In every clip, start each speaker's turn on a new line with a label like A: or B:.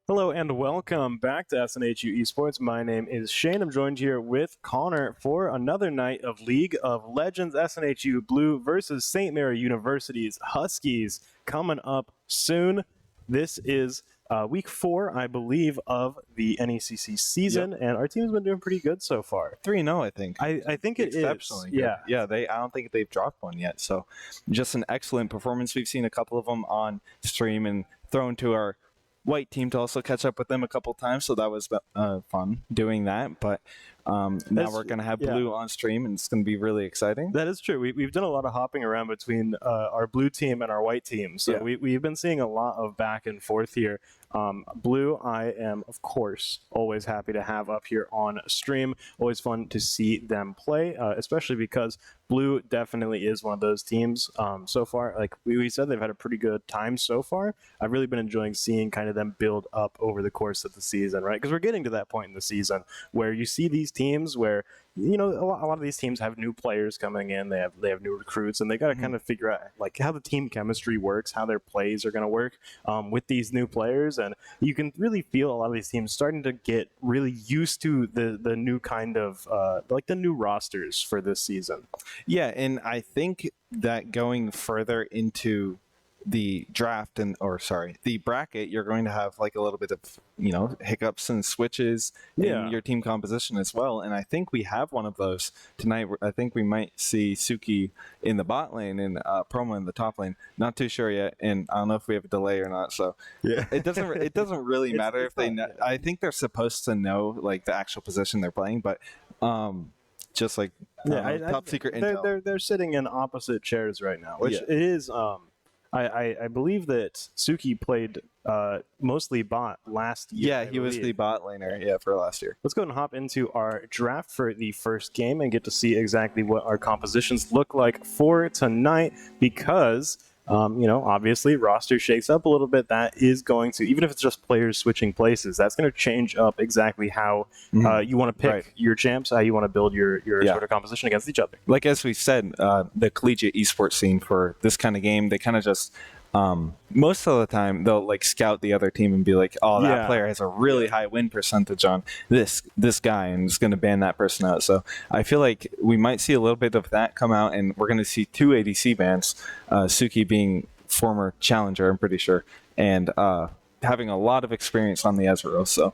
A: Hello and welcome back to SNHU Esports. My name is Shane. I'm joined here with Connor for another night of League of Legends. SNHU Blue versus St. Mary University's Huskies coming up soon. This is week 4, I believe, of the NECC season, and our team's been doing pretty good so far.
B: 3-0, I think.
A: I think it is.
B: Exceptionally good. Yeah, I don't think they've dropped one yet. So just an excellent performance. We've seen a couple of them on stream and thrown to our white team to also catch up with them a couple times, so that was fun doing that. But now we're going to have blue on stream, and it's going to be really exciting.
A: That is true. We've done a lot of hopping around between our blue team and our white team, so we've been seeing a lot of back and forth here. Blue, I am, of course, always happy to have up here on stream. Always fun to see them play, especially because Blue definitely is one of those teams so far. Like we said, they've had a pretty good time so far. I've really been enjoying seeing kind of them build up over the course of the season, right? Because we're getting to that point in the season where you see these teams where, you know, a lot of these teams have new players coming in. They have new recruits, and they got to kind of figure out like how the team chemistry works, how their plays are going to work with these new players. And you can really feel a lot of these teams starting to get really used to the new kind of like the new rosters for this season.
B: Yeah, and I think that going further into the draft the bracket, you're going to have like a little bit of, you know, hiccups and switches in your team composition as well. And I think we have one of those tonight. I think we might see Suki in the bot lane and Promo in the top lane. Not too sure yet, and I don't know if we have a delay or not. So it doesn't really matter if they know. I think they're supposed to know like the actual position they're playing, but just like top secret intel.
A: They're sitting in opposite chairs right now, which it is. I believe that Suki played mostly bot last year.
B: Yeah, he was the bot laner, for last year.
A: Let's go ahead and hop into our draft for the first game and get to see exactly what our compositions look like for tonight because, you know, obviously roster shakes up a little bit. That is going to, even if it's just players switching places, that's going to change up exactly how you want to pick your champs, how you want to build your sort of composition against each other.
B: Like as we said, the collegiate esports scene for this kind of game, they kind of just most of the time they'll like scout the other team and be like, oh, that player has a really high win percentage on this guy and is going to ban that person out. So I feel like we might see a little bit of that come out, and we're going to see 2 ADC bans, Suki being former challenger, I'm pretty sure, and having a lot of experience on the Ezreal. So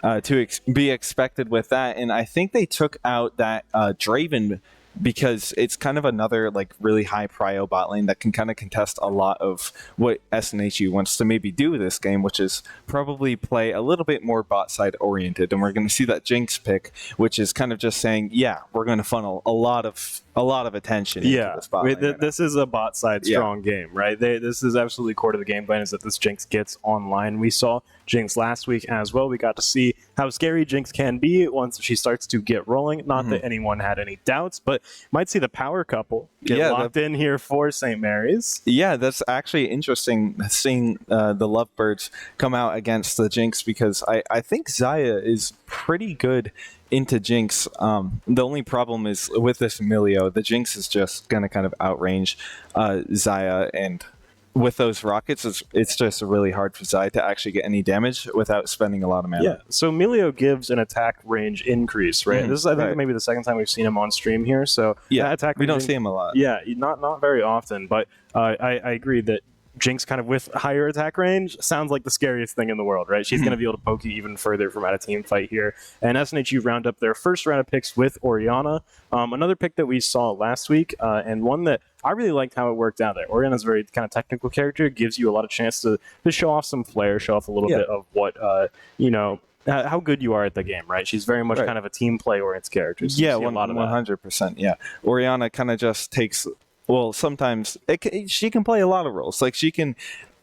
B: to be expected with that. And I think they took out that Draven because it's kind of another like really high prio bot lane that can kind of contest a lot of what SNHU wants to maybe do with this game, which is probably play a little bit more bot side oriented. And we're going to see that Jinx pick, which is kind of just saying, we're going to funnel a lot of attention into this bot lane.
A: This is a bot side strong game, right? This is absolutely core to the game plan is that this Jinx gets online. We saw Jinx last week as well. We got to see how scary Jinx can be once she starts to get rolling. Not that anyone had any doubts, but might see the power couple get locked in here for St. Mary's.
B: Yeah, that's actually interesting seeing the Lovebirds come out against the Jinx because I think Xayah is pretty good into Jinx. The only problem is with this Emilio, the Jinx is just going to kind of outrange Xayah, and with those rockets, it's just really hard for Xayah to actually get any damage without spending a lot of mana.
A: Yeah, so Emilio gives an attack range increase, right? This is, I think, maybe the second time we've seen him on stream here. So attack
B: we don't see him a lot.
A: Yeah, not very often, but I agree that Jinx kind of with higher attack range sounds like the scariest thing in the world, right? She's going to be able to poke you even further from out of team fight here. And SNHU round up their first round of picks with Orianna. Another pick that we saw last week, and one that I really liked how it worked out there. Orianna's a very kind of technical character, gives you a lot of chance to show off some flair, show off a little bit of what, you know, how good you are at the game, right? She's very much kind of a team play oriented character. So
B: a lot of 100%. Yeah, Orianna kind of just takes. Well, sometimes she can play a lot of roles. Like she can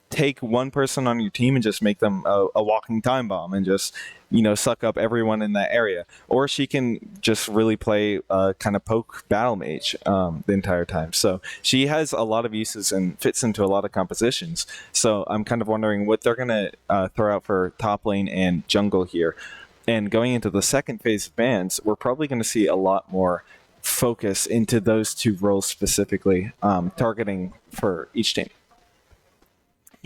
B: take one person on your team and just make them a walking time bomb and just, you know, suck up everyone in that area. Or she can just really play kind of poke battle mage the entire time. So she has a lot of uses and fits into a lot of compositions. So I'm kind of wondering what they're going to throw out for top lane and jungle here. And going into the second phase of bans, we're probably going to see a lot more focus into those 2 roles specifically, targeting for each team.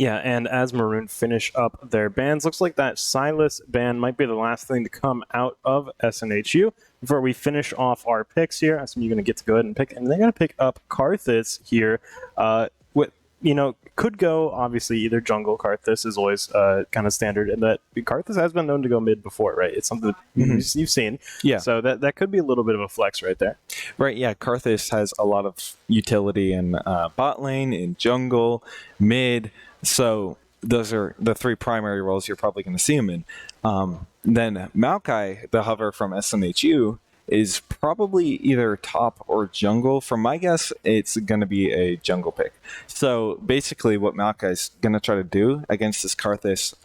A: Yeah, and as Maroon finish up their bans, looks like that Silas ban might be the last thing to come out of SNHU. Before we finish off our picks here, I'm going to get to go ahead and pick, and they're going to pick up Karthus here. Could go, obviously, either jungle. Karthus is always kind of standard, and that Karthus has been known to go mid before, right? It's something that you've seen.
B: Yeah.
A: So that could be a little bit of a flex right there.
B: Right, yeah. Karthus has a lot of utility in bot lane, in jungle, mid. So those are the three primary roles you're probably going to see him in. Then Maokai, the hover from SNHU, is probably either top or jungle. From my guess, it's going to be a jungle pick. So basically what Maokai's going to try to do against this Karthus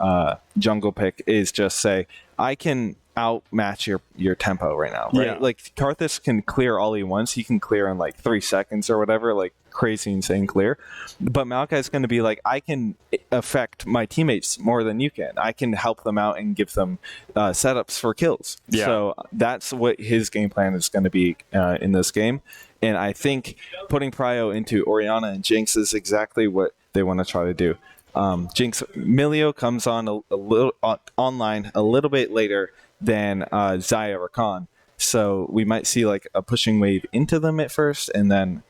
B: jungle pick is just say, I can outmatch your tempo right now, right?
A: Yeah.
B: Like Karthus can clear all he wants. He can clear in like 3 seconds or whatever, like crazy insane clear. But Maokai's going to be like, I can affect my teammates more than you can. I can help them out and give them setups for kills.
A: Yeah.
B: So that's what his game plan is going to be in this game. And I think putting Prio into Orianna and Jinx is exactly what they want to try to do. Jinx Milio comes on a little online a little bit later than Xayah or Khan. So we might see like a pushing wave into them at first, and then,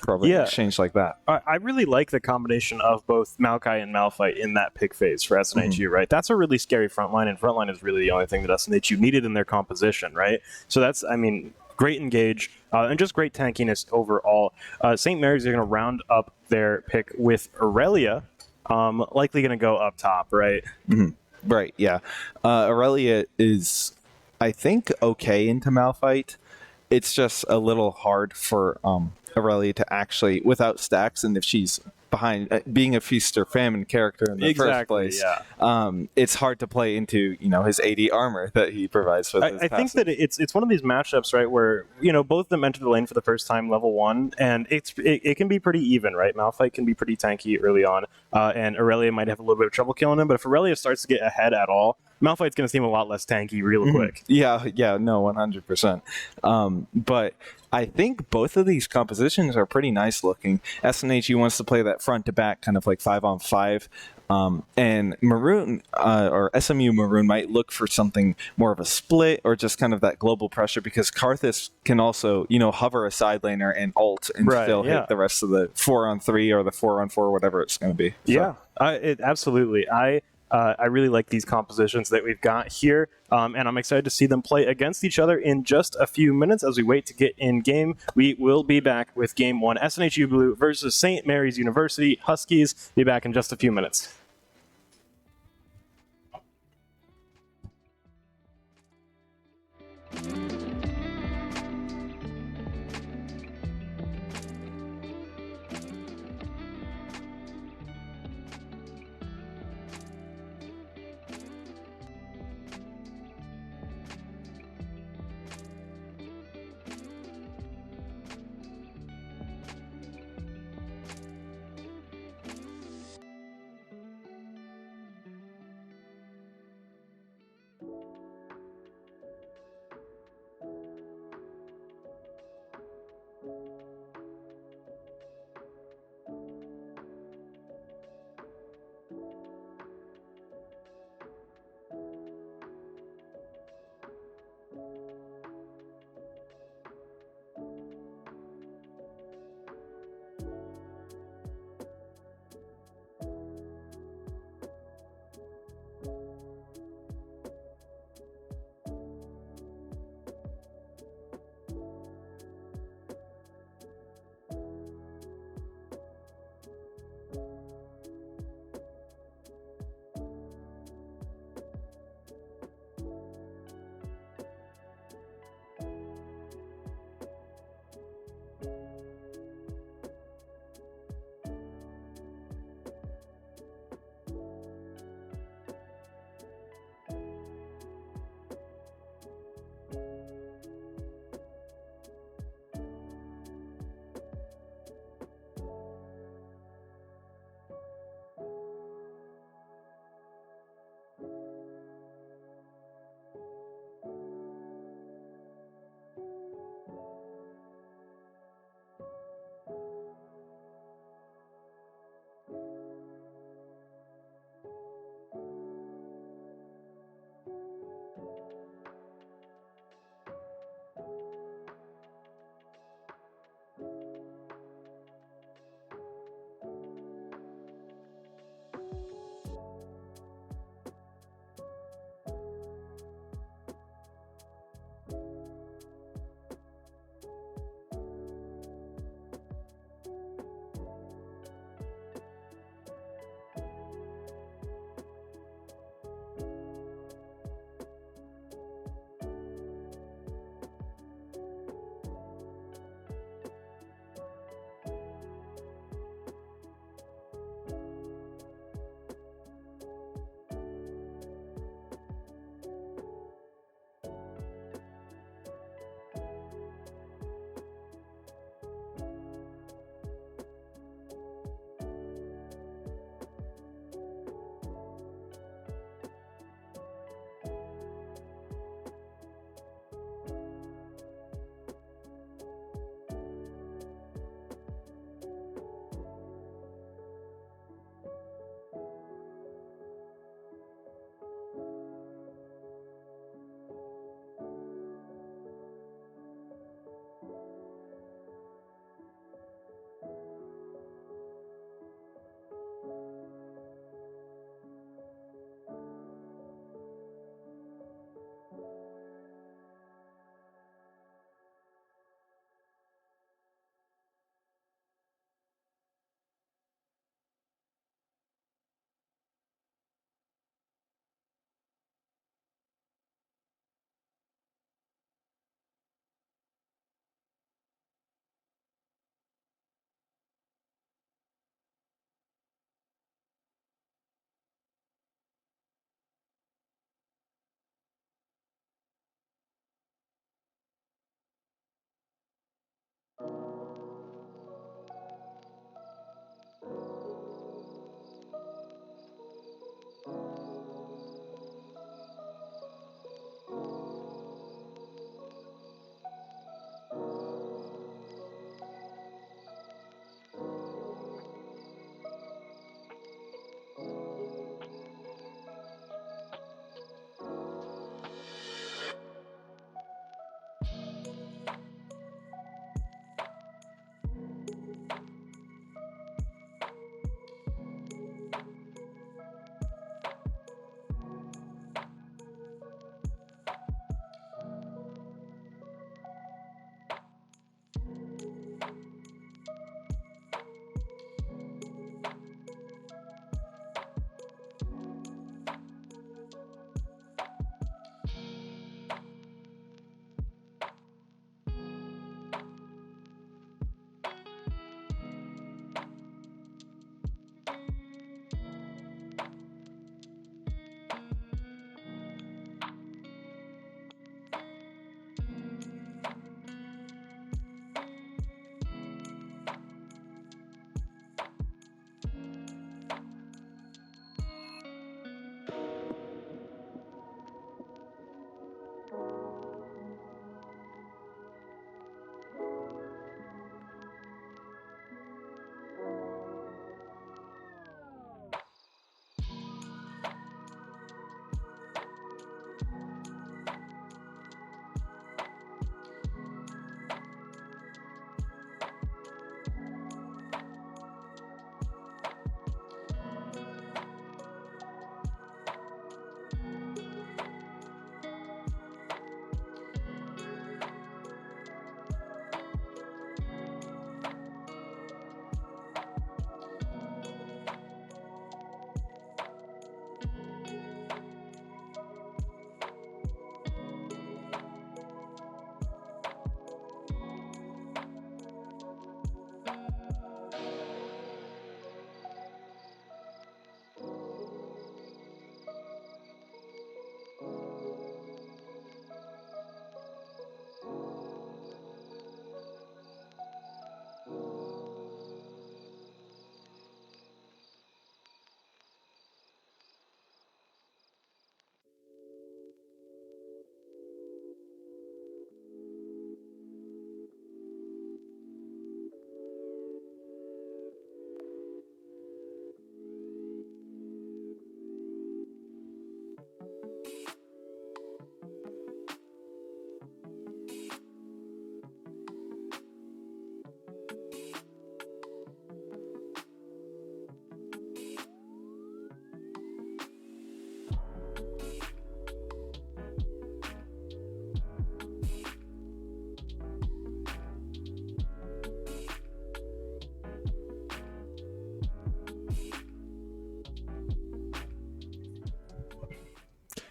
B: probably exchange like that.
A: I really like the combination of both Maokai and Malphite in that pick phase for SNHU, right? That's a really scary frontline, and frontline is really the only thing that SNHU needed in their composition, right? So that's, great engage, and just great tankiness overall. St. Mary's are going to round up their pick with Aurelia, likely going to go up top, right?
B: Mm-hmm. Right, yeah. Aurelia is, I think, okay into Malphite. It's just a little hard for Aurelia to actually, without stacks, and if she's behind, being a feast or famine character in the first place, it's hard to play into his 80 armor that he provides with his
A: I think that it's one of these matchups, right, where both of them enter the lane for the first time level 1, and it can be pretty even, right? Malphite can be pretty tanky early on, and Aurelia might have a little bit of trouble killing him, but if Aurelia starts to get ahead at all, Malphite's going to seem a lot less tanky real quick.
B: Yeah, no, 100%. But I think both of these compositions are pretty nice looking. SNHU wants to play that front to back kind of like 5-on-5. And Maroon or SMU Maroon might look for something more of a split or just kind of that global pressure, because Karthus can also, hover a side laner and ult and still hit the rest of the 4-on-3 or the 4-on-4, whatever it's going to be.
A: So. Yeah, absolutely. I really like these compositions that we've got here, and I'm excited to see them play against each other in just a few minutes as we wait to get in game. We will be back with Game 1, SNHU Blue versus St. Mary's University Huskies. Be back in just a few minutes.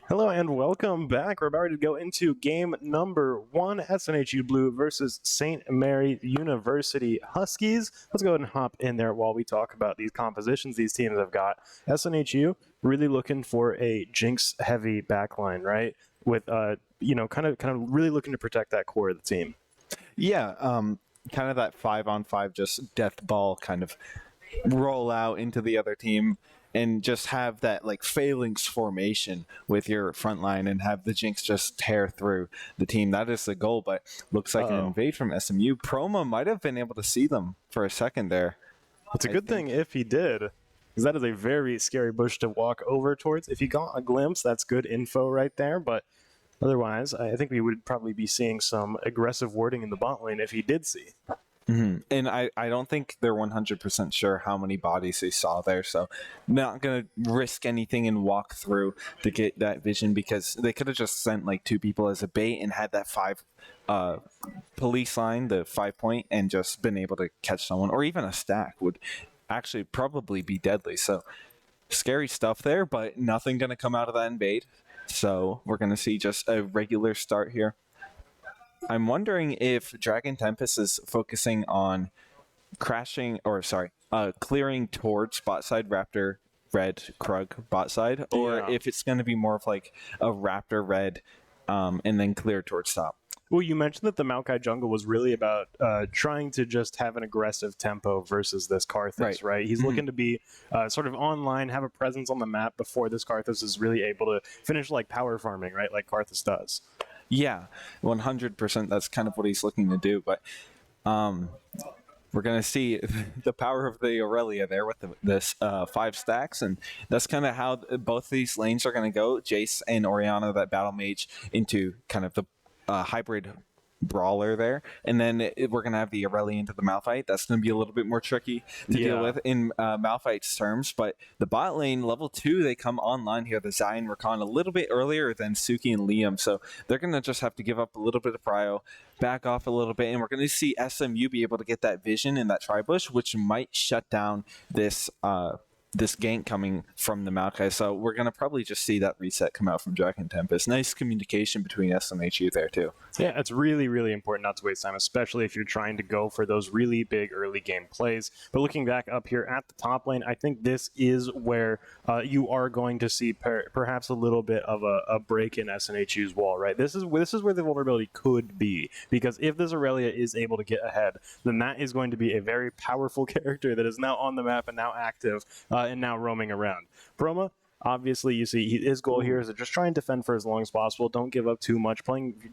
A: Hello and welcome back. We're about to go into game number 1, SNHU Blue versus St. Mary University Huskies. Let's go ahead and hop in there while we talk about these compositions these teams have got. SNHU really looking for a jinx-heavy backline, right? With kind of really looking to protect that core of the team.
B: Yeah, kind of that 5-on-5 just death ball kind of roll out into the other team. And just have that like phalanx formation with your front line and have the Jinx just tear through the team. That is the goal, but looks like an invade from SMU. Proma might have been able to see them for a second there.
A: It's a good thing if he did, because that is a very scary bush to walk over towards. If he got a glimpse, that's good info right there, but otherwise, I think we would probably be seeing some aggressive wording in the bot lane if he did see.
B: Mm-hmm. And I don't think they're 100% sure how many bodies they saw there, so not going to risk anything and walk through to get that vision, because they could have just sent like 2 people as a bait and had that 5 police line, the 5-point, and just been able to catch someone, or even a stack would actually probably be deadly. So scary stuff there, but nothing going to come out of that invade. So we're going to see just a regular start here. I'm wondering if Dragon Tempest is focusing on clearing towards bot side Raptor Red Krug bot side, or if it's going to be more of like a Raptor Red and then clear towards top.
A: Well, you mentioned that the Maokai jungle was really about trying to just have an aggressive tempo versus this Karthus, right? He's looking to be sort of online, have a presence on the map before this Karthus is really able to finish like power farming, right? Like Karthus does.
B: Yeah, 100%. That's kind of what he's looking to do. But we're going to see the power of the Aurelia there with this 5 stacks. And that's kind of how both these lanes are going to go. Jace and Orianna, that battle mage, into kind of the hybrid brawler there. And then we're going to have the Aurelia into the Malphite. That's going to be a little bit more tricky to deal with in Malphite's terms. But the bot lane, level 2, they come online here. The Zion Rakan a little bit earlier than Suki and Liam. So they're going to just have to give up a little bit of prio, back off a little bit. And we're going to see SMU be able to get that vision in that tri-bush, which might shut down this this gank coming from the Maokai. So we're going to probably just see that reset come out from Dragon Tempest. Nice communication between SNHU there too.
A: Yeah, it's really, really important not to waste time, especially if you're trying to go for those really big early game plays. But looking back up here at the top lane, I think this is where you are going to see perhaps a little bit of a break in SNHU's wall, right? This is where the vulnerability could be, because if this Aurelia is able to get ahead, then that is going to be a very powerful character that is now on the map and now active and now roaming around. Proma, obviously, you see his goal here is to just try and defend for as long as possible. Don't give up too much.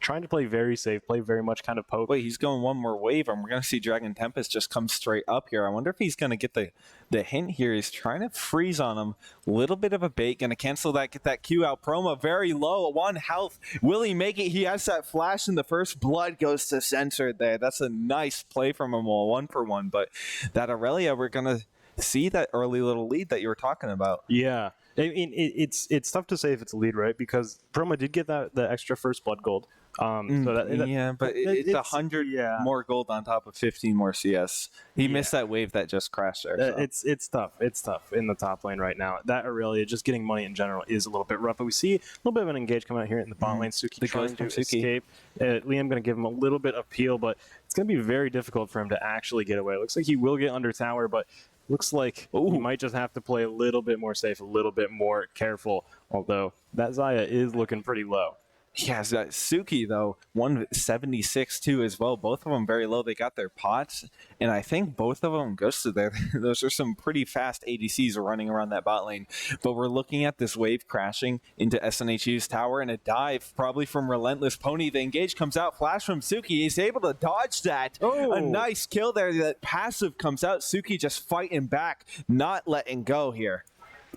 A: Trying to play very safe, play very much kind of poke.
B: Wait, he's going one more wave, and we're going to see Dragon Tempest just come straight up here. I wonder if he's going to get the hint here. He's trying to freeze on him. A little bit of a bait. Going to cancel that, get that Q out. Proma very low, 1 health. Will he make it? He has that flash, and the first blood goes to Censored there. That's a nice play from him, all 1-for-1. But that Aurelia, we're going to see that early little lead that you were talking about.
A: Yeah. I mean, it's tough to say if it's a lead, right? Because Proma did get the extra first blood gold.
B: But it's 100 more gold on top of 15 more CS. He missed that wave that just crashed there. So.
A: It's tough. It's tough in the top lane right now. That Aurelia, just getting money in general, is a little bit rough. But we see a little bit of an engage coming out here in the bot lane. Suki trying to escape. Liam going to give him a little bit of peel, but it's going to be very difficult for him to actually get away. It looks like he will get under tower, but looks like he might just have to play a little bit more safe, a little bit more careful, although that Xayah is looking pretty low.
B: Yeah, Suki, though, 176 too as well. Both of them very low. They got their pots, and I think both of them ghosted there. Those are some pretty fast ADCs running around that bot lane. But we're looking at this wave crashing into SNHU's tower, and a dive probably from Relentless Pony. The engage comes out, flash from Suki. He's able to dodge that. A nice kill there. That passive comes out. Suki just fighting back, not letting go here.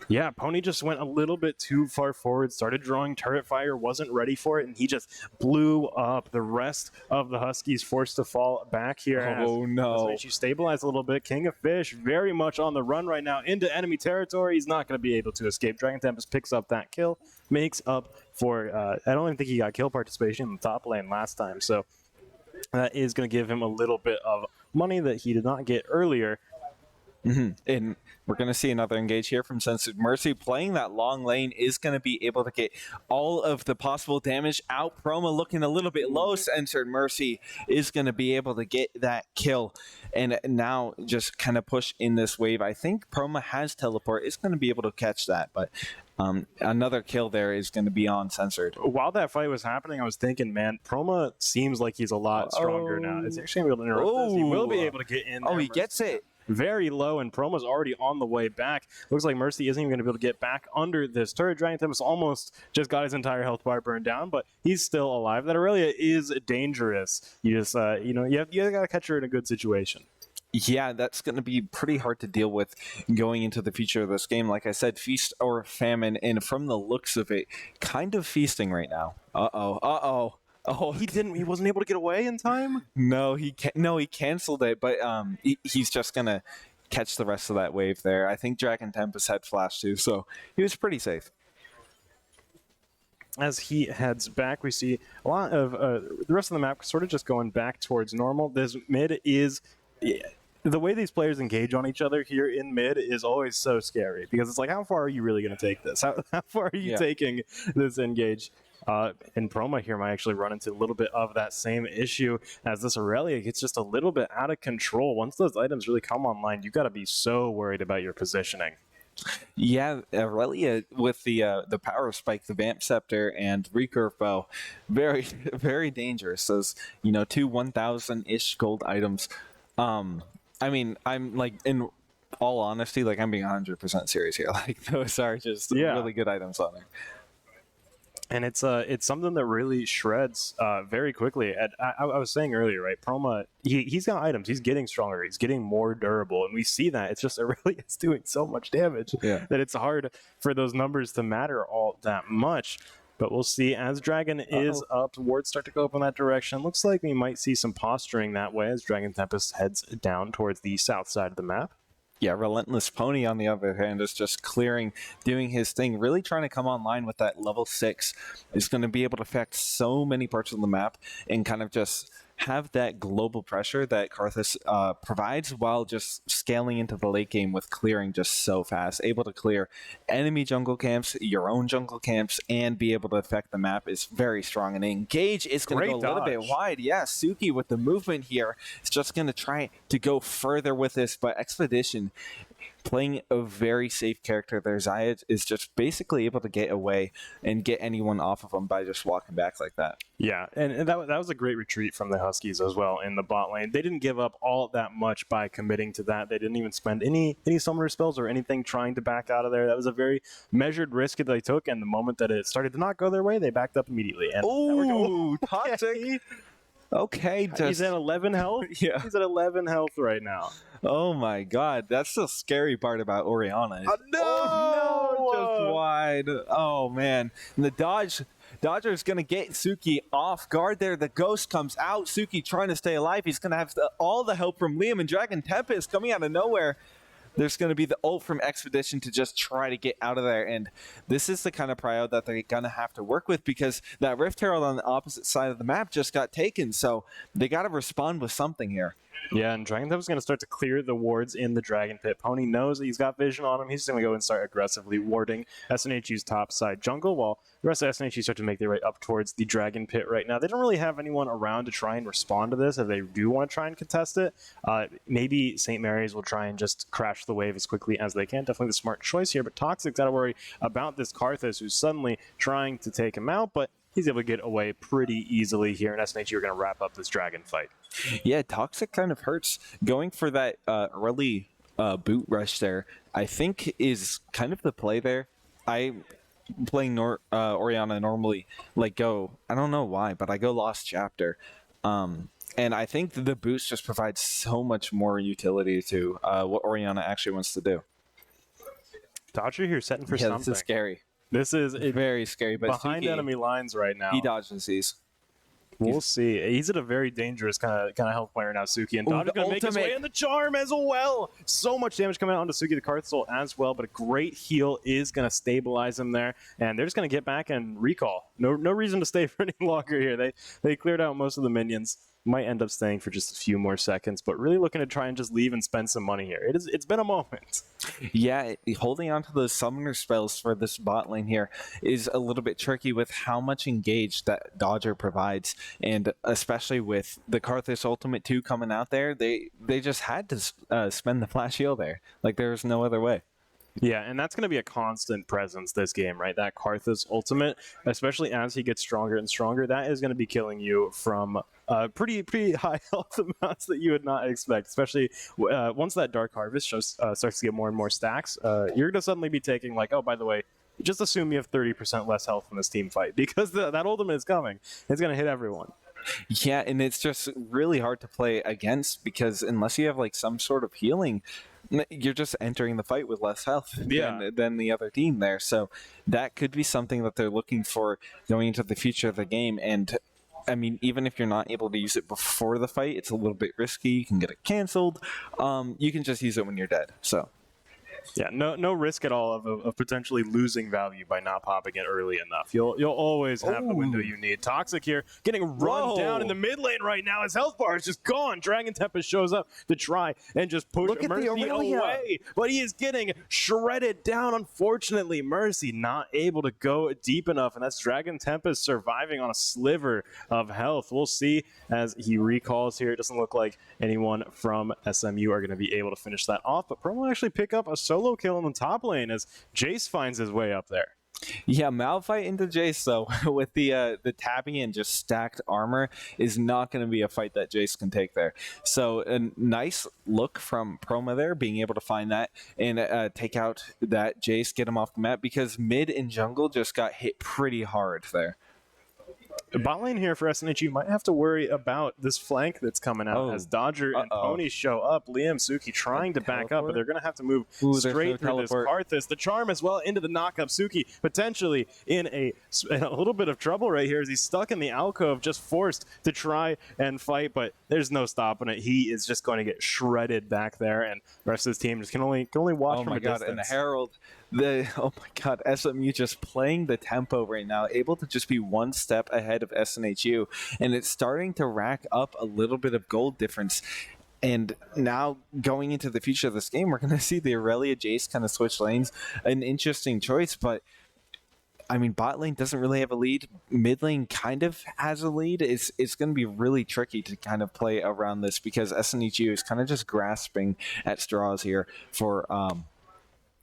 A: Yeah, Pony just went a little bit too far forward, started drawing turret fire, wasn't ready for it, and he just blew up. The rest of the Huskies forced to fall back here.
B: Oh, no.
A: As she stabilized a little bit. King of Fish very much on the run right now into enemy territory. He's not going to be able to escape. Dragon Tempest picks up that kill, makes up for, I don't even think he got kill participation in the top lane last time, so that is going to give him a little bit of money that he did not get earlier.
B: And we're going to see another engage here from Censored Mercy. Playing that long lane is going to be able to get all of the possible damage out. Proma looking a little bit low. Censored Mercy is going to be able to get that kill. And now just kind of push in this wave. I think Proma has teleport. It's going to be able to catch that. But another kill there is going to be on Censored.
A: While that fight was happening, I was thinking, man, Proma seems like he's a lot stronger now. It's actually going to be able to interrupt this. He will be able to get in there.
B: He gets it.
A: Very low, and Promo's already on the way back. Looks like Mercy isn't even going to be able to get back under this turret. Dragon Tempest almost just got his entire health bar burned down, but he's still alive. That Aurelia is dangerous. You just, you got to catch her in a good situation.
B: Yeah, that's going to be pretty hard to deal with going into the future of this game. Like I said, feast or famine, and from the looks of it, kind of feasting right now.
A: Oh, he wasn't able to get away in time?
B: No, he canceled it, but he's just going to catch the rest of that wave there. I think Dragon Tempest had flash too, so he was pretty safe.
A: As he heads back, we see a lot of the rest of the map sort of just going back towards normal. This mid is... The way these players engage on each other here in mid is always so scary, because it's like, how far are you really going to take this? How far are you taking this engage? And Proma here might actually run into a little bit of that same issue, as this Aurelia gets just a little bit out of control. Once those items really come online, you've got to be so worried about your positioning.
B: Yeah, Aurelia with the power spike, the Vamp Scepter, and Recurve Bow, very very dangerous. Those 2 1,000-ish gold items. I mean, I'm like, in all honesty, like, I'm being 100% serious here. Like, those are just really good items on there.
A: And it's something that really shreds very quickly. I was saying earlier, right? Proma, he's got items. He's getting stronger. He's getting more durable, and we see that. It's just Aurelia is doing so much damage that it's hard for those numbers to matter all that much. But we'll see as Dragon is up. Wards start to go up in that direction. Looks like we might see some posturing that way as Dragon Tempest heads down towards the south side of the map.
B: Yeah, Relentless Pony, on the other hand, is just clearing, doing his thing, really trying to come online with that level 6. Is going to be able to affect so many parts of the map and kind of just have that global pressure that Karthus provides, while just scaling into the late game with clearing just so fast. Able to clear enemy jungle camps, your own jungle camps, and be able to affect the map is very strong. And Engage is going to go a little bit wide. Yeah, Suki with the movement here is just going to try to go further with this, but Expedition, playing a very safe character there, Zayed is just basically able to get away and get anyone off of him by just walking back like that.
A: Yeah, and that was a great retreat from the Huskies as well in the bot lane. They didn't give up all that much by committing to that. They didn't even spend any summoner spells or anything trying to back out of there. That was a very measured risk that they took, and the moment that it started to not go their way, they backed up immediately.
B: Oh, toxic! Okay,
A: he's at 11 health?
B: Yeah.
A: He's at 11 health right now.
B: Oh my god, that's the scary part about Orianna.
A: No!
B: Just wide. Oh man. And the Dodger is going to get Suki off guard there. The Ghost comes out. Suki trying to stay alive. He's going to have all the help from Liam, and Dragon Tempest coming out of nowhere. There's going to be the ult from Expedition to just try to get out of there. And this is the kind of prio that they're going to have to work with, because that Rift Herald on the opposite side of the map just got taken. So they got to respond with something here.
A: Yeah, and Dragon Tempest is going to start to clear the wards in the Dragon Pit. Pony knows that he's got vision on him. He's going to go and start aggressively warding SNHU's top side jungle, while the rest of SNHU start to make their way up towards the Dragon Pit right now. They don't really have anyone around to try and respond to this if they do want to try and contest it. Maybe St. Mary's will try and just crash the wave as quickly as they can. Definitely the smart choice here, but Toxic's got to worry about this Karthus, who's suddenly trying to take him out, but he's able to get away pretty easily here, and SNHU are going to wrap up this Dragon fight.
B: Yeah, Toxic kind of hurts. Going for that early boot rush there, I think, is kind of the play there. Playing Orianna normally, I don't know why, but I go Lost Chapter. And I think the boost just provides so much more utility to what Orianna actually wants to do.
A: Dodger here setting for something.
B: This is scary.
A: This is
B: very scary, but
A: behind
B: Suki,
A: enemy lines right now.
B: He dodges these.
A: We'll see. He's at a very dangerous kind of health player now, Suki, and Dodger's going to make his way in the charm as well. So much damage coming out onto Suki the Karthus as well, but a great heal is going to stabilize him there, and they're just going to get back and recall. No reason to stay for any longer here. They cleared out most of the minions. Might end up staying for just a few more seconds, but really looking to try and just leave and spend some money here. It's been a moment.
B: Yeah, holding on to those summoner spells for this bot lane here is a little bit tricky with how much engage that Dodger provides, and especially with the Karthus Ultimate 2 coming out there, they just had to spend the flash heal there. Like, there's no other way.
A: Yeah, and that's going to be a constant presence this game, right? That Karthus Ultimate, especially as he gets stronger and stronger, that is going to be killing you from pretty high health amounts that you would not expect, especially once that Dark Harvest starts to get more and more stacks. You're going to suddenly be taking, like, oh, by the way, just assume you have 30% less health in this team fight, because that Ultimate is coming. It's going to hit everyone.
B: Yeah, and it's just really hard to play against, because unless you have like some sort of healing, you're just entering the fight with less health than the other team there. So that could be something that they're looking for going into the future of the game. And I mean, even if you're not able to use it before the fight, it's a little bit risky. You can get it canceled. You can just use it when you're dead. So
A: yeah, no risk at all of potentially losing value by not popping it early enough. You'll always have the window you need. Toxic here getting run down in the mid lane right now. His health bar is just gone. Dragon Tempest shows up to try and just push Mercy away, but he is getting shredded down. Unfortunately, Mercy not able to go deep enough, and that's Dragon Tempest surviving on a sliver of health. We'll see as he recalls here. It doesn't look like anyone from SMU are going to be able to finish that off, but Pro will actually pick up a solo kill in the top lane as Jace finds his way up there.
B: Yeah, Malphite into Jace, though, with the tapping and just stacked armor is not going to be a fight that Jace can take there. So a nice look from Proma there, being able to find that and take out that Jace, get him off the map, because mid and jungle just got hit pretty hard there.
A: The bot lane here for SNHU might have to worry about this flank that's coming out as Dodger and Pony show up. Liam, Suki trying to back up, but they're going to have to move straight through this Karthus. The charm as well into the knockup. Suki potentially in a little bit of trouble right here as he's stuck in the alcove, just forced to try and fight, but there's no stopping it. He is just going to get shredded back there, and the rest of his team just can only watch from a distance.
B: And Herald, SMU just playing the tempo right now, able to just be one step ahead of SNHU, and it's starting to rack up a little bit of gold difference. And now going into the future of this game, we're going to see the Aurelia Jace kind of switch lanes. An interesting choice, but I mean, bot lane doesn't really have a lead. Mid lane kind of has a lead. It's going to be really tricky to kind of play around this because SNHU is kind of just grasping at straws here for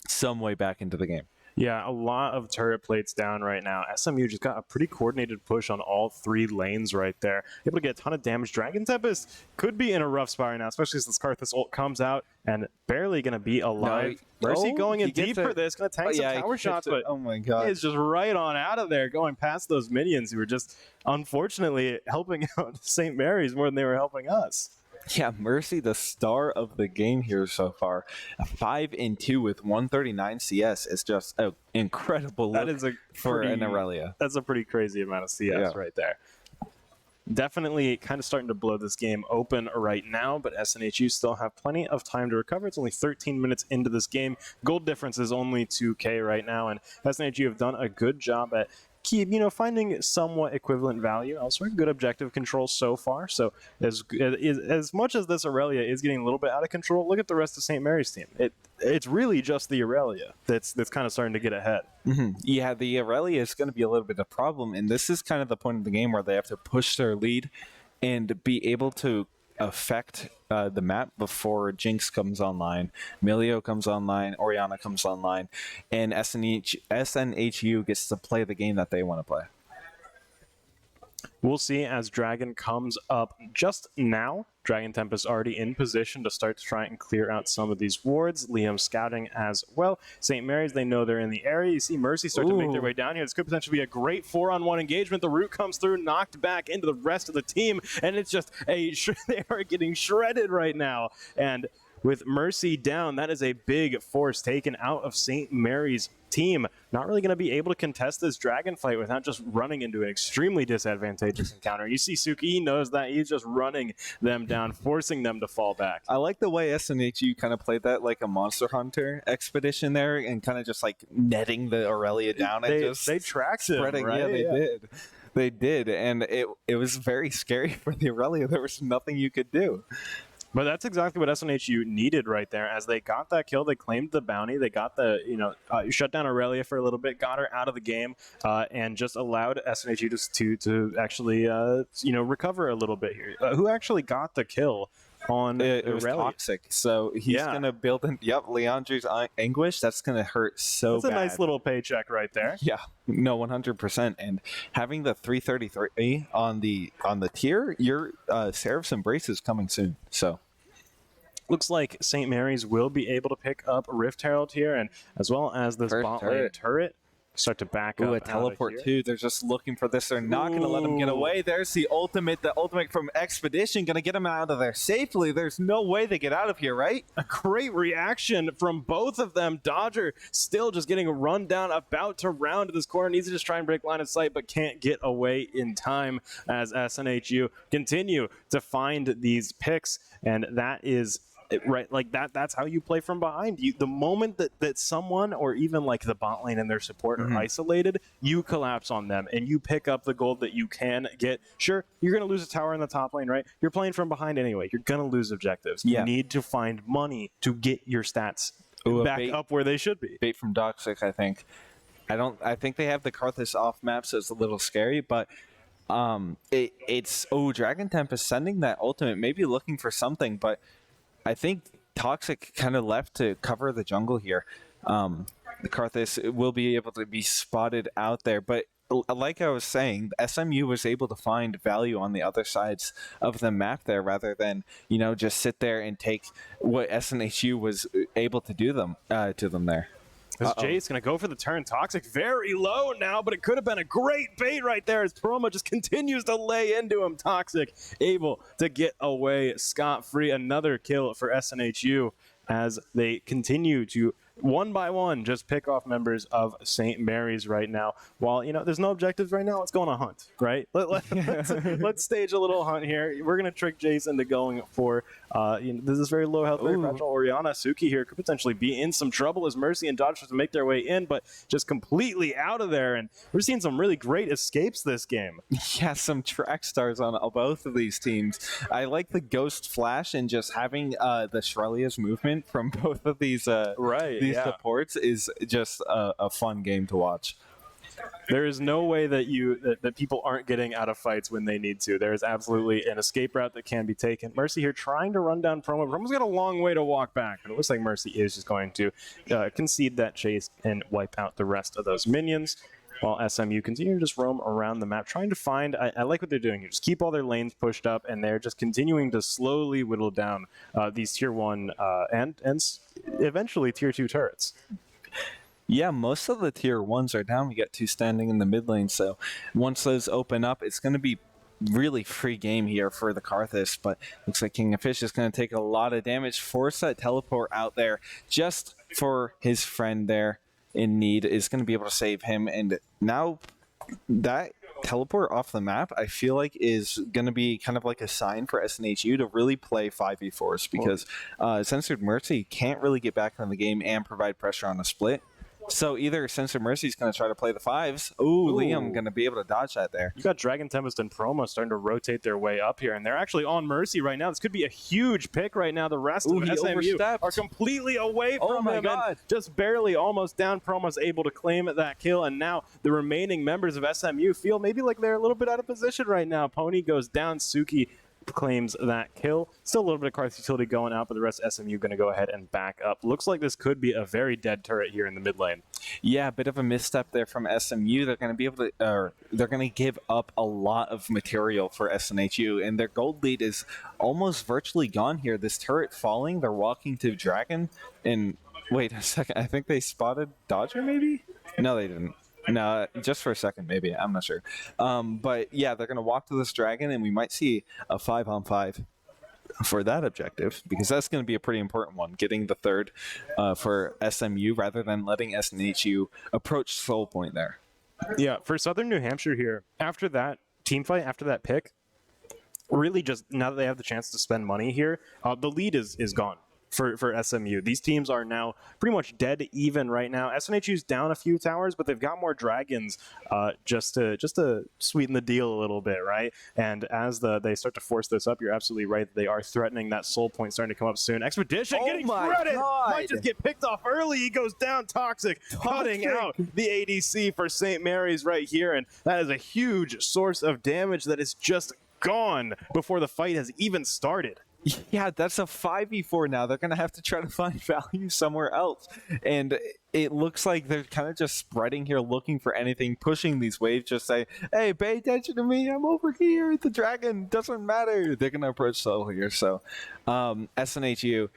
B: some way back into the game.
A: Yeah, a lot of turret plates down right now. SMU just got a pretty coordinated push on all three lanes right there. Able to get a ton of damage. Dragon Tempest could be in a rough spot right now, especially since Karthus ult comes out and barely going to be alive. Mercy going in deep for this. Going to tank some tower shots, but
B: oh my god,
A: it's just right on out of there, going past those minions who were just unfortunately helping out St. Mary's more than they were helping us.
B: Yeah, Mercy, the star of the game here so far. 5-2 with 139 CS is just an incredible look for an Aurelia.
A: That's a pretty crazy amount of CS right there. Definitely kind of starting to blow this game open right now, but SNHU still have plenty of time to recover. It's only 13 minutes into this game. Gold difference is only 2K right now, and SNHU have done a good job at finding somewhat equivalent value elsewhere. Good objective control so far. So as much as this Aurelia is getting a little bit out of control, look at the rest of St. Mary's team. It's really just the Aurelia that's kind of starting to get ahead.
B: Mm-hmm. Yeah, the Aurelia is going to be a little bit of a problem, and this is kind of the point of the game where they have to push their lead and be able to affect the map before Jinx comes online, Milio comes online, Orianna comes online, and SNHU gets to play the game that they want to play.
A: We'll see as Dragon comes up just now. Dragon Tempest already in position to start to try and clear out some of these wards. Liam scouting as well. St. Mary's, they know they're in the area. You see Mercy start to make their way down here. This could potentially be a great 4-on-1 engagement. The root comes through, knocked back into the rest of the team, and it's just they are getting shredded right now. And with Mercy down, that is a big force taken out of St. Mary's team. Not really going to be able to contest this dragon fight without just running into an extremely disadvantageous encounter. You see Suki, he knows that. He's just running them down, forcing them to fall back.
B: I like the way SNHU kind of played that like a Monster Hunter expedition there and kind of just like netting the Aurelia down and just
A: they tracked him,
B: spreading.
A: Right?
B: Yeah, they did. They did, and it was very scary for the Aurelia. There was nothing you could do.
A: But that's exactly what SNHU needed right there. As they got that kill, they claimed the bounty. They got shut down Aurelia for a little bit, got her out of the game, and just allowed SNHU to actually, recover a little bit here. Who actually got the kill on
B: it
A: Aurelia?
B: Was Toxic, so he's going to build in. Yep, Leandre's Anguish. That's going to hurt so bad.
A: That's a nice little paycheck right there.
B: Yeah, no, 100%. And having the 333 on the tier, your Seraph's Embrace is coming soon. So
A: looks like St. Mary's will be able to pick up Rift Herald here, and as well as this bot lane turret. Start to back up.
B: A teleport too. They're just looking for this. They're not going to let him get away. There's the ultimate from Expedition, going to get him out of there safely. There's no way they get out of here, right?
A: A great reaction from both of them. Dodger still just getting run down, about to round this corner. Needs to just try and break line of sight, but can't get away in time as SNHU continue to find these picks, and that is right, like that's how you play from behind. The moment that someone or even like the bot lane and their support are isolated, you collapse on them and you pick up the gold that you can get. Sure, you're going to lose a tower in the top lane, right? You're playing from behind anyway. You're going to lose objectives. You need to find money to get your stats back up where they should be.
B: Bait from Toxic, I think. I think they have the Karthus off map, so it's a little scary, but Dragon Tempest sending that ultimate, maybe looking for something, but I think Toxic kind of left to cover the jungle here. The Karthus will be able to be spotted out there, but like I was saying, SMU was able to find value on the other sides of the map there rather than, just sit there and take what SNHU was able to do to them there.
A: As Jay's going to go for the turn. Toxic very low now, but it could have been a great bait right there as Promo just continues to lay into him. Toxic able to get away scot-free. Another kill for SNHU as they continue to one by one just pick off members of St. Mary's right now. While, there's no objectives right now, let's go on a hunt, right? Let's stage a little hunt here. We're going to trick Jace into going for, this is very low health, very fragile Orianna. Suki here could potentially be in some trouble as Mercy and Dodge to make their way in, but just completely out of there. And we're seeing some really great escapes this game.
B: Yeah, some track stars on both of these teams. I like the Ghost Flash and just having the Shrelia's movement from both of these supports is just a fun game to watch.
A: There is no way that people aren't getting out of fights when they need to. There is absolutely an escape route that can be taken. Mercy here trying to run down Promo. Promo's got a long way to walk back, but it looks like Mercy is just going to concede that chase and wipe out the rest of those minions. While SMU continue to just roam around the map, trying to find, I like what they're doing here, just keep all their lanes pushed up, and they're just continuing to slowly whittle down these Tier 1 and eventually Tier 2 turrets.
B: Yeah, most of the Tier 1s are down. We got 2 standing in the mid lane, so once those open up, it's going to be really free game here for the Karthus, but looks like King of Fish is going to take a lot of damage. Force that teleport out there just for his friend there in need is going to be able to save him, and now that teleport off the map I feel like is going to be kind of like a sign for SNHU to really play 5v4s because Censored Mercy can't really get back in the game and provide pressure on a split. So either Censored Mercy is going to try to play the 5s. Ooh, Liam going to be able to dodge that there.
A: You got Dragon Tempest and Promo starting to rotate their way up here, and they're actually on Mercy right now. This could be a huge pick right now. The rest of SMU are completely away from him. God. Just barely almost down. Promo's able to claim that kill, and now the remaining members of SMU feel maybe like they're a little bit out of position right now. Pony goes down. Suki claims that kill. Still a little bit of Karthus utility going out, but the rest of SMU going to go ahead and back up. Looks like this could be a very dead turret here in the mid lane.
B: Yeah, a bit of a misstep there from SMU. They're going to be able to, they're going to give up a lot of material for SNHU, and their gold lead is almost virtually gone here. This turret falling, they're walking to Dragon, and wait a second, I think they spotted Dodger maybe? No, they didn't. No, just for a second, maybe. I'm not sure. But yeah, they're going to walk to this Dragon, and we might see a 5-on-5 for that objective, because that's going to be a pretty important one, getting the third for SMU rather than letting SNHU approach Soul Point there.
A: Yeah, for Southern New Hampshire here, after that team fight, after that pick, really just now that they have the chance to spend money here, the lead is gone. For SMU. These teams are now pretty much dead even right now. SNHU's down a few towers, but they've got more dragons just to sweeten the deal a little bit, right? And as they start to force this up, you're absolutely right. They are threatening that soul point starting to come up soon. Expedition getting shredded! Might just get picked off early. He goes down. Toxic cutting out the ADC for St. Mary's right here, and that is a huge source of damage that is just gone before the fight has even started.
B: Yeah, that's a 5v4 now. They're going to have to try to find value somewhere else. And it looks like they're kind of just spreading here, looking for anything, pushing these waves, just say, hey, pay attention to me. I'm over here. The dragon doesn't matter. They're going to approach Soul here. So SNHU,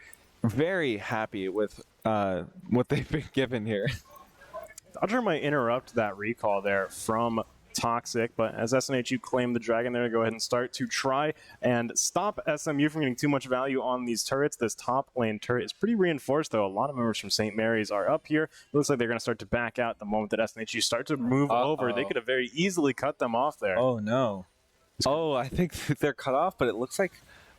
B: very happy with what they've been given here.
A: Dodger might interrupt that recall there from Toxic, but as SNHU claim the dragon, they're going to go ahead and start to try and stop SMU from getting too much value on these turrets. This top lane turret is pretty reinforced, though. A lot of members from St. Mary's are up here. It looks like they're going to start to back out the moment that SNHU start to move over. They could have very easily cut them off there.
B: Oh, no. Oh, I think they're cut off, but it looks like...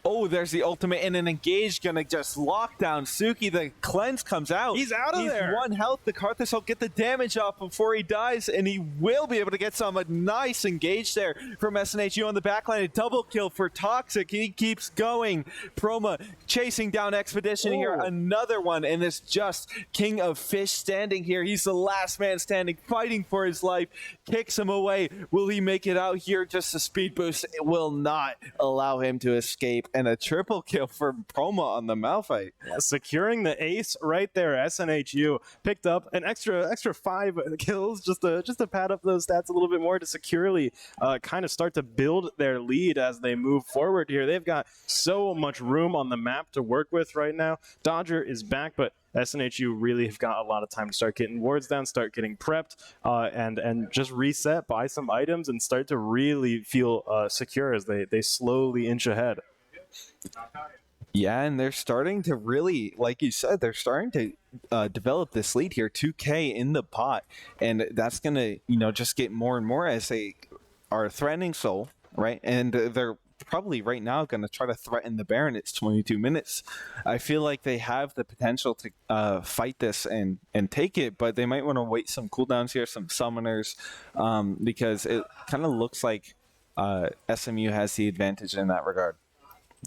B: Oh, there's the ultimate, and an engage gonna just lock down Suki. The cleanse comes out.
A: He's out of there.
B: He's 1 health. The Karthus will get the damage off before he dies, and he will be able to get some. A nice engage there from SNHU on the backline. A double kill for Toxic. He keeps going. Proma chasing down Expedition here. Another one, and it's just King of Fish standing here. He's the last man standing, fighting for his life. Kicks him away. Will he make it out here? Just a speed boost. It will not allow him to escape. and a triple kill for Promo on the Malphite.
A: Yeah, securing the ace right there. SNHU picked up an extra 5 kills just to pad up those stats a little bit more to securely kind of start to build their lead as they move forward here. They've got so much room on the map to work with right now. Dodger is back, but SNHU really have got a lot of time to start getting wards down, start getting prepped, and just reset, buy some items, and start to really feel secure as they slowly inch ahead.
B: Yeah, and they're starting to really, like you said, they're starting to develop this lead here, 2K in the pot, and that's going to, just get more and more as they are threatening Seoul, right? And they're probably right now going to try to threaten the Baron. It's 22 minutes. I feel like they have the potential to fight this and take it, but they might want to wait some cooldowns here, some summoners, because it kind of looks like SMU has the advantage in that regard.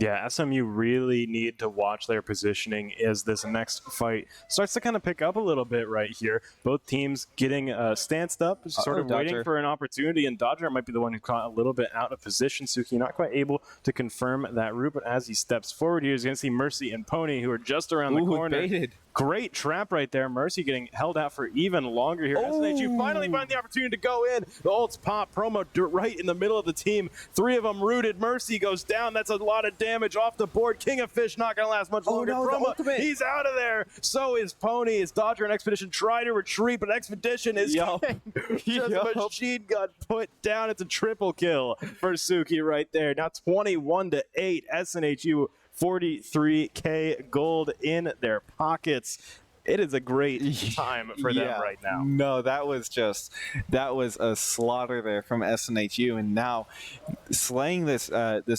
A: Yeah, SMU really need to watch their positioning as this next fight starts to kind of pick up a little bit right here. Both teams getting stanced up, sort of waiting for an opportunity, and Dodger might be the one who caught a little bit out of position. Suki not quite able to confirm that route, but as he steps forward here, he's going to see Mercy and Pony, who are just around the corner.
B: Baited.
A: Great trap right there. Mercy getting held out for even longer here. SNHU finally find the opportunity to go in. The ults pop. Promo right in the middle of the team. 3 of them rooted. Mercy goes down. That's a lot of damage off the board. King of Fish not going to last much longer.
B: No,
A: Promo, he's out of there. So is Pony. Is Dodger and Expedition try to retreat, but Expedition is just machine gun put down. It's a triple kill for Suki right there. Now 21-8. SNHU 43K gold in their pockets. It is a great time for them right now.
B: No, that was a slaughter there from SNHU, and now slaying this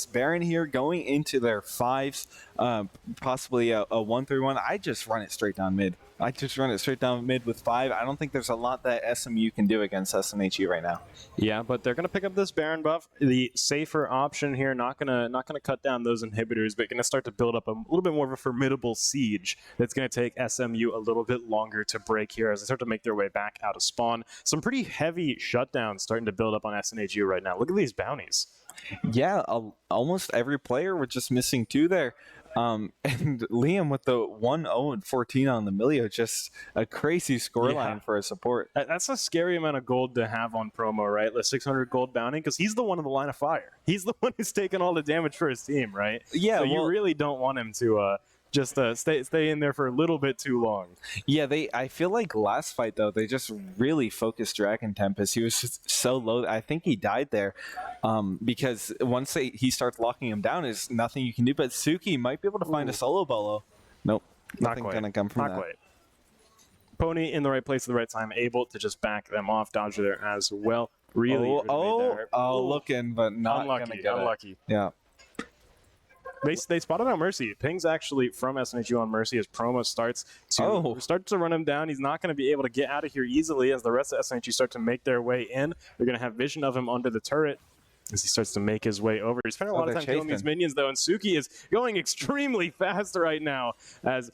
B: Baron here, going into their 5s, possibly a 1-3-1. I just run it straight down mid. With 5. I don't think there's a lot that SMU can do against SNHU right now.
A: Yeah, but they're gonna pick up this Baron buff. The safer option here, not gonna cut down those inhibitors, but gonna start to build up a little bit more of a formidable siege that's gonna take SMU a little bit longer to break here as they start to make their way back out of spawn. Some pretty heavy shutdowns starting to build up on SNHU right now. Look at these bounties.
B: Yeah, almost every player. We're just missing 2 there. And Liam with the 1-0 and 14 on the Milio, just a crazy scoreline for a support.
A: That's a scary amount of gold to have on Promo, right? The 600 gold bounty, because he's the one in the line of fire. He's the one who's taking all the damage for his team, right?
B: Yeah,
A: so you really don't want him to just stay in there for a little bit too long.
B: Yeah, I feel like last fight, though, they just really focused Dragon Tempest. He was just so low. I think he died there because once he starts locking him down, there's nothing you can do. But Suki might be able to find a solo bolo. Nope. Nothing going to come from that.
A: Quite. Pony in the right place at the right time, able to just back them off. Dodger there as well. Really
B: looking, but not going to get
A: unlucky.
B: It. Yeah.
A: They spotted out Mercy. Ping's actually from SNHU on Mercy as Promo starts to run him down. He's not going to be able to get out of here easily as the rest of SNHU start to make their way in. They're going to have vision of him under the turret as he starts to make his way over. He's spending a lot of time killing these minions, though, and Suki is going extremely fast right now as